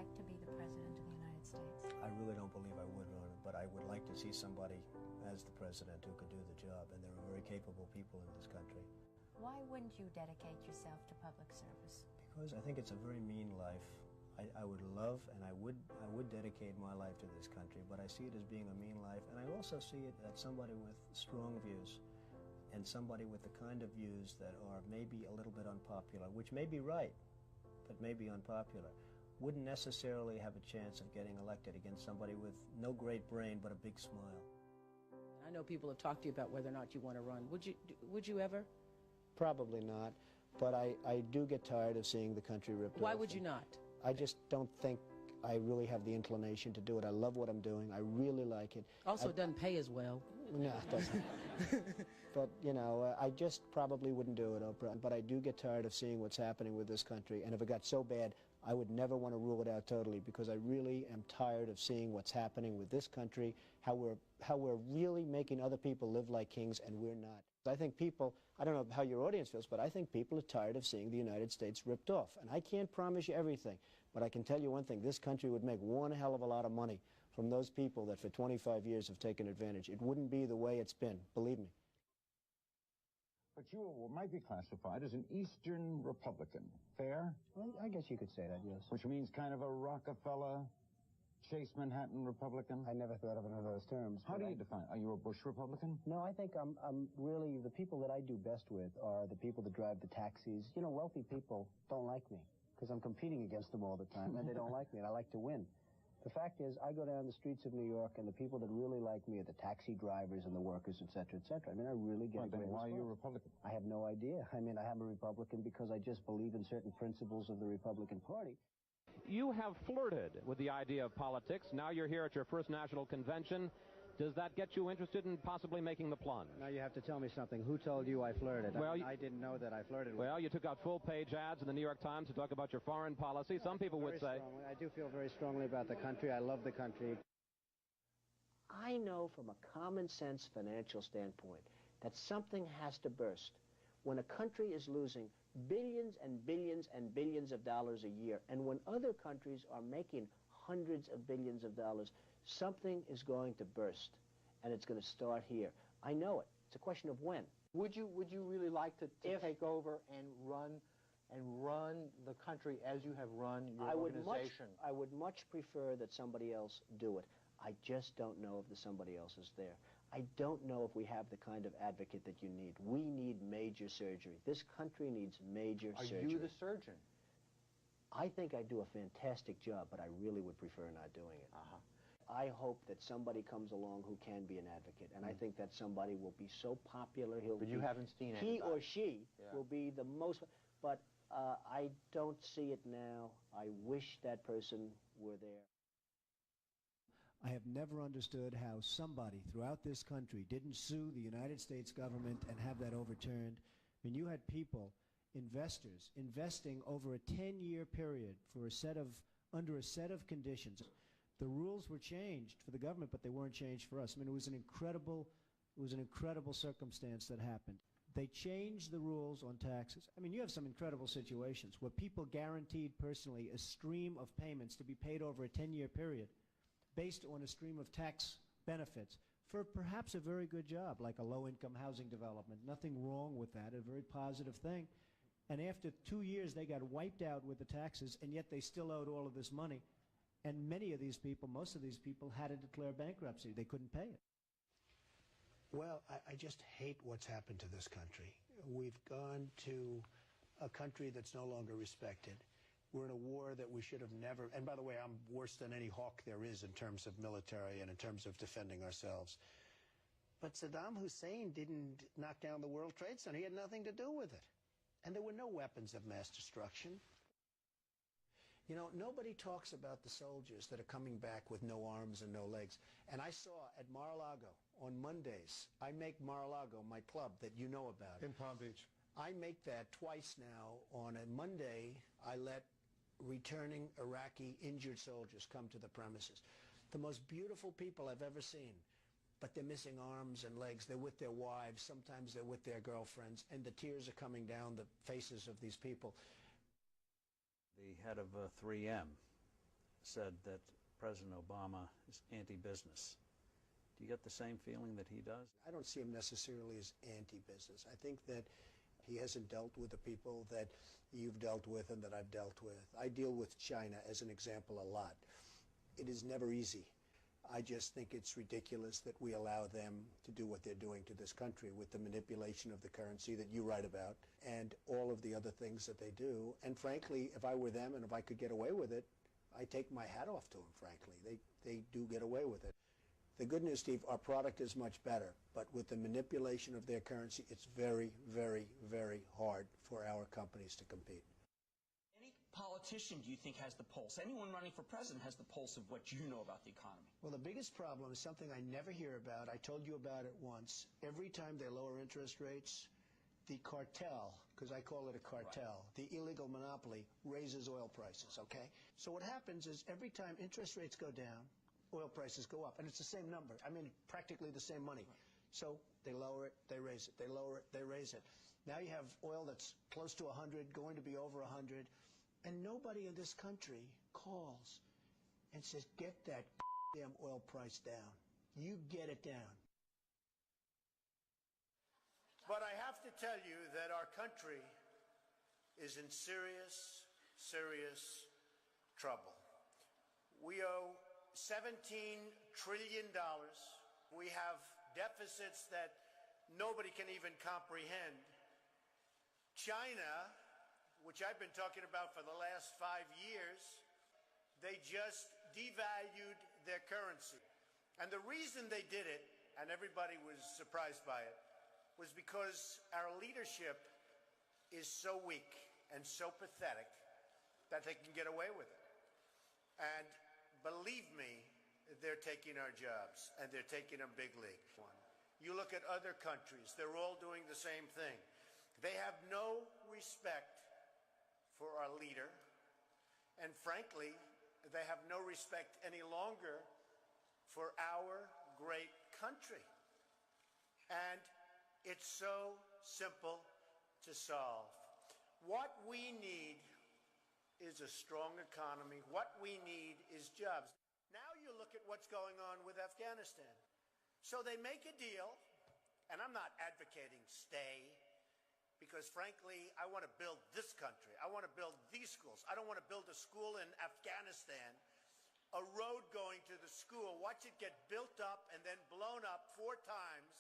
like to be the President of the United States? I really don't believe I would run, but I would like to see somebody as the President who could do the job, and there are very capable people in this country. Why wouldn't you dedicate yourself to public service? Because I think it's a very mean life. I would love and I would dedicate my life to this country, but I see it as being a mean life, and I also see it as somebody with strong views and somebody with the kind of views that are maybe a little bit unpopular, which may be right, but may be unpopular, wouldn't necessarily have a chance of getting elected against somebody with no great brain but a big smile. I know people have talked to you about whether or not you want to run. Would you ever? Probably not, but I do get tired of seeing the country ripped off. Why would you not? I just don't think I really have the inclination to do it. I love what I'm doing. I really like it. Also, it doesn't pay as well. No, it doesn't. But, you know, I just probably wouldn't do it, Oprah. But I do get tired of seeing what's happening with this country. And if it got so bad, I would never want to rule it out totally, because I really am tired of seeing what's happening with this country, how we're really making other people live like kings, and we're not. I think people, I don't know how your audience feels, but I think people are tired of seeing the United States ripped off. And I can't promise you everything, but I can tell you one thing: this country would make one hell of a lot of money from those people that for 25 years have taken advantage. It wouldn't be the way it's been, believe me. But you might be classified as an Eastern Republican. Fair? Well, I guess you could say that, yes. Which means kind of a Rockefeller, Chase Manhattan Republican? I never thought of it in those terms. How do you define it? Are you a Bush Republican? No, I think I'm really, the people that I do best with are the people that drive the taxis. You know, wealthy people don't like me because I'm competing against them all the time, and they don't like me, and I like to win. The fact is, I go down the streets of New York, and the people that really like me are the taxi drivers and the workers, etc., etc. I mean, I really get it. Why are you a Republican? I have no idea. I mean, I am a Republican because I just believe in certain principles of the Republican Party. You have flirted with the idea of politics. Now you're here at your first national convention. Does that get you interested in possibly making the plunge? Now you have to tell me something. Who told you I flirted? Well, I didn't know that I flirted with. Well, you took out full-page ads in the New York Times to talk about your foreign policy. Some people would say... I do feel very strongly about the country. I love the country. I know from a common-sense financial standpoint that something has to burst. When a country is losing billions and billions and billions of dollars a year, and when other countries are making hundreds of billions of dollars, something is going to burst, and it's going to start here. I know it. It's a question of when. Would you really like to take over and run the country as you have run your organization? I would much prefer that somebody else do it. I just don't know if the somebody else is there. I don't know if we have the kind of advocate that you need. We need major surgery. This country needs major surgery. Are you the surgeon? I think I do a fantastic job, but I really would prefer not doing it. I hope that somebody comes along who can be an advocate, and I think that somebody will be so popular But you haven't seen anybody. He or she will be the most, but I don't see it now. I wish that person were there. I have never understood how somebody throughout this country didn't sue the United States government and have that overturned. I mean, you had people, investors, investing over a 10-year period for under a set of conditions. The rules were changed for the government, but they weren't changed for us. I mean, it was an incredible circumstance that happened. They changed the rules on taxes. I mean, you have some incredible situations where people guaranteed personally a stream of payments to be paid over a 10-year period based on a stream of tax benefits for perhaps a very good job, like a low-income housing development. Nothing wrong with that, a very positive thing. And after 2 years, they got wiped out with the taxes, and yet they still owed all of this money. And many of these people, most of these people, had to declare bankruptcy. They couldn't pay it. Well, I just hate what's happened to this country. We've gone to a country that's no longer respected. We're in a war that we should have never, and by the way, I'm worse than any hawk there is in terms of military and in terms of defending ourselves. But Saddam Hussein didn't knock down the World Trade Center. He had nothing to do with it. And there were no weapons of mass destruction. You know, nobody talks about the soldiers that are coming back with no arms and no legs. And I saw at Mar-a-Lago on Mondays, I make Mar-a-Lago my club that you know about. In Palm Beach. I make that twice now. On a Monday, I let returning Iraqi injured soldiers come to the premises. The most beautiful people I've ever seen, but they're missing arms and legs. They're with their wives. Sometimes they're with their girlfriends, and the tears are coming down the faces of these people. The head of 3M said that President Obama is anti-business. Do you get the same feeling that he does? I don't see him necessarily as anti-business. I think that he hasn't dealt with the people that you've dealt with and that I've dealt with. I deal with China, as an example, a lot. It is never easy. I just think it's ridiculous that we allow them to do what they're doing to this country with the manipulation of the currency that you write about and all of the other things that they do. And frankly, if I were them and if I could get away with it, I take my hat off to them, frankly. They do get away with it. The good news, Steve, our product is much better, but with the manipulation of their currency, it's very, very, very hard for our companies to compete. Any politician, do you think, has the pulse? Anyone running for president has the pulse of what you know about the economy? Well, the biggest problem is something I never hear about. I told you about it once. Every time they lower interest rates, the cartel, because I call it a cartel, the illegal monopoly, raises oil prices, okay? So what happens is every time interest rates go down, oil prices go up, and it's the same number. I mean, practically the same money. So they lower it, they raise it, they lower it, they raise it. Now you have oil that's close to 100, going to be over 100, and nobody in this country calls and says, get that damn oil price down. You get it down. But I have to tell you that our country is in serious, serious trouble. We owe $17 trillion. We have deficits that nobody can even comprehend. China, which I've been talking about for the last 5 years, they just devalued their currency. And the reason they did it, and everybody was surprised by it, was because our leadership is so weak and so pathetic that they can get away with it. And believe me, they're taking our jobs, and they're taking them big league. You look at other countries, they're all doing the same thing. They have no respect for our leader, and frankly, they have no respect any longer for our great country. And it's so simple to solve. What we need is a strong economy. What we need is jobs. Now you look at what's going on with Afghanistan. So they make a deal, and I'm not advocating stay, because frankly, I want to build this country. I want to build these schools. I don't want to build a school in Afghanistan, a road going to the school, watch it get built up and then blown up 4 times,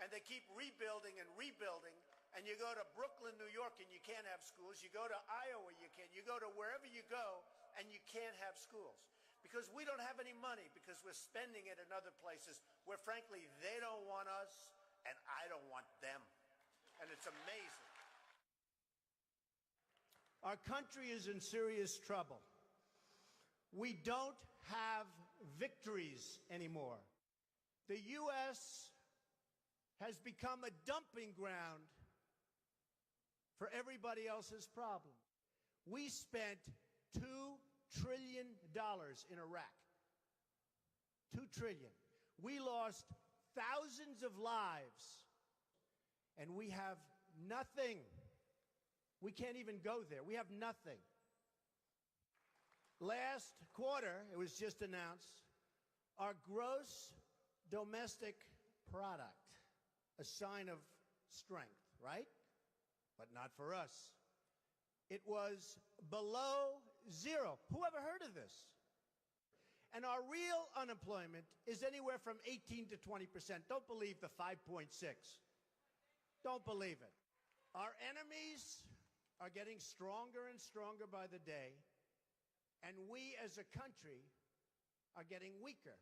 and they keep rebuilding and rebuilding. And you go to Brooklyn, New York, and you can't have schools. You go to Iowa, you can't. You go to wherever you go, and you can't have schools. Because we don't have any money, because we're spending it in other places where, frankly, they don't want us, and I don't want them. And it's amazing. Our country is in serious trouble. We don't have victories anymore. The U.S. has become a dumping ground for everybody else's problems. We spent $2 trillion in Iraq. $2 trillion. We lost thousands of lives, and we have nothing. We can't even go there. We have nothing. Last quarter, it was just announced, our gross domestic product, a sign of strength, right? But not for us. It was below zero. Who ever heard of this? And our real unemployment is anywhere from 18 to 20%. Don't believe the 5.6. Don't believe it. Our enemies are getting stronger and stronger by the day, and we as a country are getting weaker.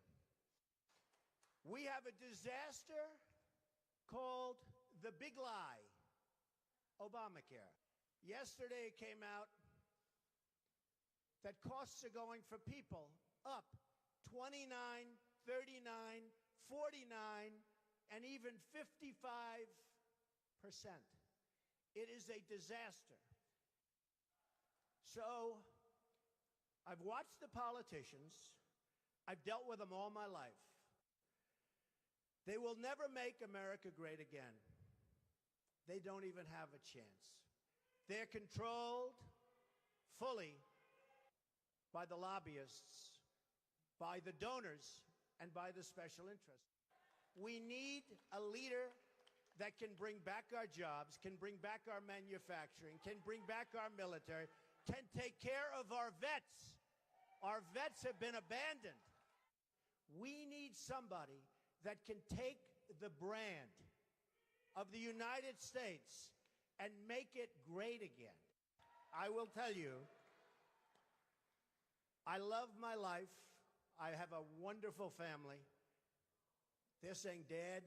We have a disaster called the big lie, Obamacare. Yesterday it came out that costs are going for people up 29, 39, 49, and even 55%. It is a disaster. So I've watched the politicians. I've dealt with them all my life. They will never make America great again. They don't even have a chance. They're controlled fully by the lobbyists, by the donors, and by the special interests. We need a leader that can bring back our jobs, can bring back our manufacturing, can bring back our military, can take care of our vets. Our vets have been abandoned. We need somebody that can take the brand of the United States and make it great again. I will tell you, I love my life. I have a wonderful family. They're saying, Dad,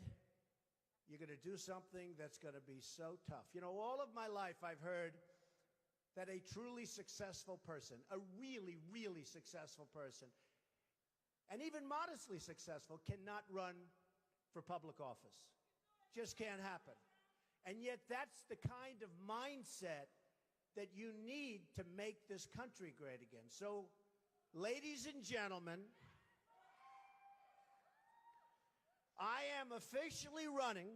you're going to do something that's going to be so tough. You know, all of my life I've heard that a truly successful person, a really, really successful person, and even modestly successful, cannot run for public office. Just can't happen. And yet that's the kind of mindset that you need to make this country great again. So, ladies and gentlemen, I am officially running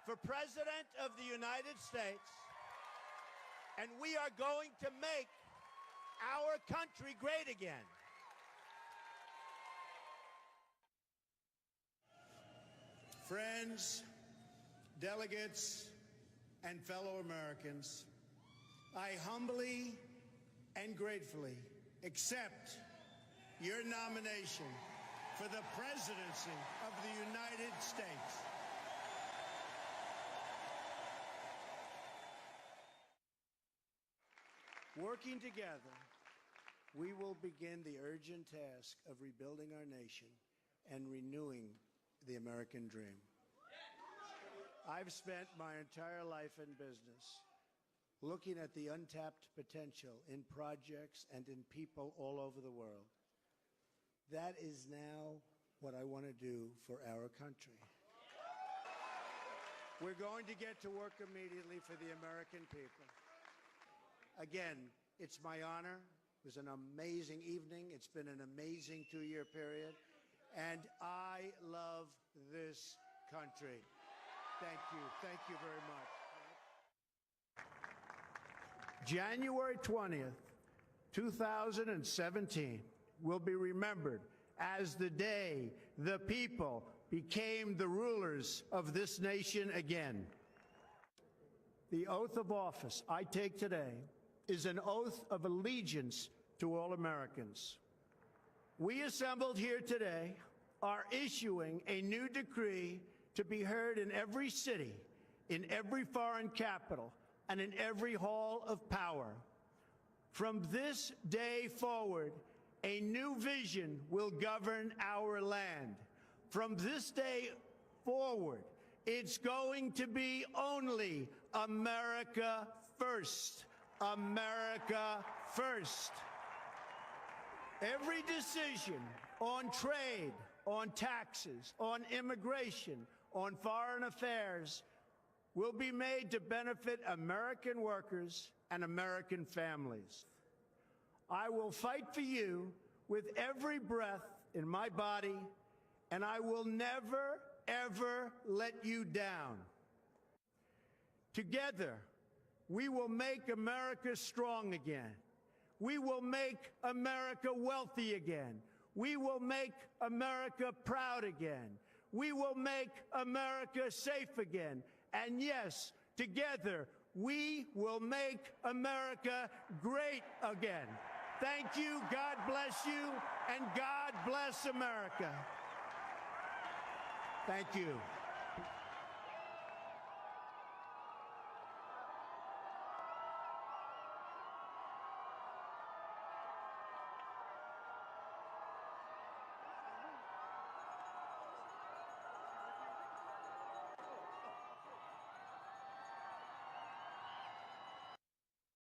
for President of the United States, and we are going to make our country great again. Friends, delegates, and fellow Americans, I humbly and gratefully accept your nomination for the presidency of the United States. Working together, we will begin the urgent task of rebuilding our nation and renewing the American dream. I've spent my entire life in business looking at the untapped potential in projects and in people all over the world. That is now what I want to do for our country. We're going to get to work immediately for the American people. Again, it's my honor. It was an amazing evening. It's been an amazing 2-year period. And I love this country. Thank you. Thank you very much. January 20th, 2017 will be remembered as the day the people became the rulers of this nation again. The oath of office I take today is an oath of allegiance to all Americans. We assembled here today are issuing a new decree to be heard in every city, in every foreign capital, and in every hall of power. From this day forward, a new vision will govern our land. From this day forward, it's going to be only America first. America first. Every decision on trade, on taxes, on immigration, on foreign affairs will be made to benefit American workers and American families. I will fight for you with every breath in my body, and I will never, ever let you down. Together, we will make America strong again. We will make America wealthy again. We will make America proud again. We will make America safe again. And yes, together, we will make America great again. Thank you, God bless you, and God bless America. Thank you.